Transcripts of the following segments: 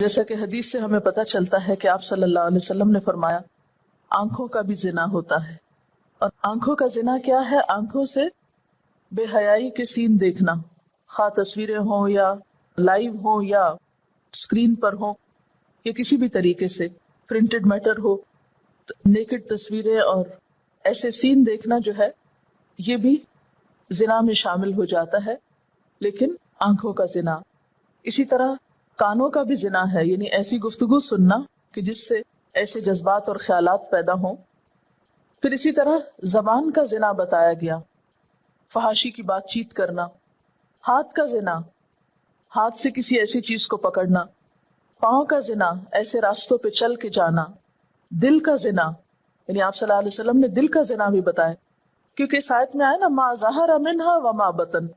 جیسا کہ حدیث سے ہمیں پتہ چلتا ہے کہ آپ صلی اللہ علیہ وسلم نے فرمایا آنکھوں کا بھی زنا ہوتا ہے. اور آنکھوں کا زنا کیا ہے؟ آنکھوں سے بے حیائی کے سین دیکھنا، خواہ تصویریں ہوں یا لائیو ہوں یا اسکرین پر ہوں یا کسی بھی طریقے سے پرنٹڈ میٹر ہو، نیکڈ تصویریں اور ایسے سین دیکھنا جو ہے یہ بھی زنا میں شامل ہو جاتا ہے، لیکن آنکھوں کا زنا. اسی طرح کانوں کا بھی زنا ہے، یعنی ایسی گفتگو سننا کہ جس سے ایسے جذبات اور خیالات پیدا ہوں. پھر اسی طرح زبان کا زنا بتایا گیا، فحاشی کی بات چیت کرنا. ہاتھ کا زنا، ہاتھ سے کسی ایسی چیز کو پکڑنا. پاؤں کا زنا، ایسے راستوں پہ چل کے جانا. دل کا زنا، یعنی آپ صلی اللہ علیہ وسلم نے دل کا زنا بھی بتایا، کیونکہ اس آیت میں آیا نا ما ظہر منہا وما بطن،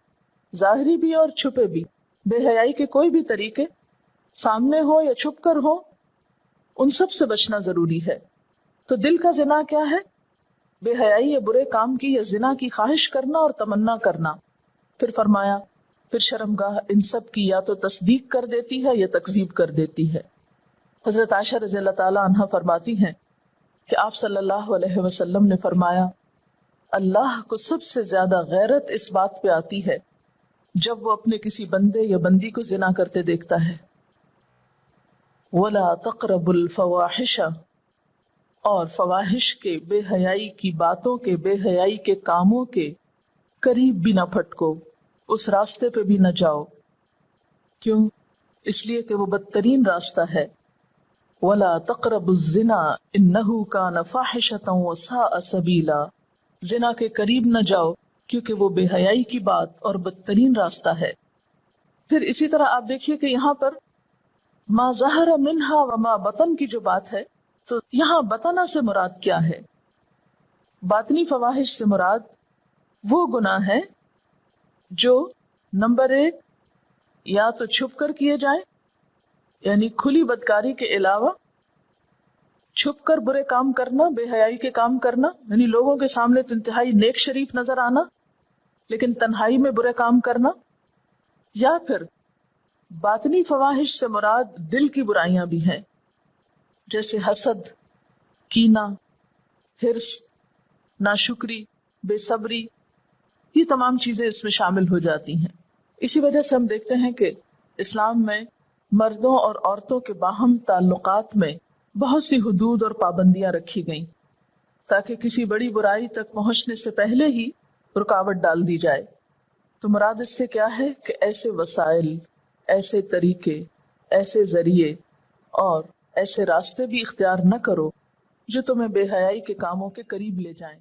ظاہری بھی اور چھپے بھی. بے حیائی کے کوئی بھی طریقے سامنے ہو یا چھپ کر ہو، ان سب سے بچنا ضروری ہے. تو دل کا زنا کیا ہے؟ بے حیائی یا برے کام کی یا زنا کی خواہش کرنا اور تمنا کرنا. پھر فرمایا پھر شرمگاہ ان سب کی یا تو تصدیق کر دیتی ہے یا تکذیب کر دیتی ہے. حضرت عائشہ رضی اللہ تعالی عنہا فرماتی ہیں کہ آپ صلی اللہ علیہ وسلم نے فرمایا اللہ کو سب سے زیادہ غیرت اس بات پہ آتی ہے جب وہ اپنے کسی بندے یا بندی کو زنا کرتے دیکھتا ہے. وَلَا تَقْرَبُوا الْفَوَاحِشَ، اور فواحش کے، بے حیائی کی باتوں کے، بے حیائی کے کاموں کے قریب بھی نہ پھٹکو، اس راستے پہ بھی نہ جاؤ. کیوں؟ اس لیے کہ وہ بدترین راستہ ہے. وَلَا تَقْرَبُوا الزِّنَا إِنَّهُ كَانَ فَاحِشَةً وَسَاءَ سَبِيلًا، زنا کے قریب نہ جاؤ کیونکہ وہ بے حیائی کی بات اور بدترین راستہ ہے. پھر اسی طرح آپ دیکھیے کہ یہاں پر ما ظہر منہا وما بطن کی جو بات ہے، تو یہاں بطنہ سے مراد کیا ہے؟ باطنی فواحش سے مراد وہ گناہ ہے جو نمبر 1 یا تو چھپ کر کیے جائیں، یعنی کھلی بدکاری کے علاوہ چھپ کر برے کام کرنا، بے حیائی کے کام کرنا، یعنی لوگوں کے سامنے تو انتہائی نیک شریف نظر آنا لیکن تنہائی میں برے کام کرنا. یا پھر باطنی فواحش سے مراد دل کی برائیاں بھی ہیں، جیسے حسد، کینہ، حرص، ناشکری، بے صبری، یہ تمام چیزیں اس میں شامل ہو جاتی ہیں. اسی وجہ سے ہم دیکھتے ہیں کہ اسلام میں مردوں اور عورتوں کے باہم تعلقات میں بہت سی حدود اور پابندیاں رکھی گئیں تاکہ کسی بڑی برائی تک پہنچنے سے پہلے ہی رکاوٹ ڈال دی جائے. تو مراد اس سے کیا ہے کہ ایسے وسائل، ایسے طریقے، ایسے ذریعے اور ایسے راستے بھی اختیار نہ کرو جو تمہیں بے حیائی کے کاموں کے قریب لے جائیں.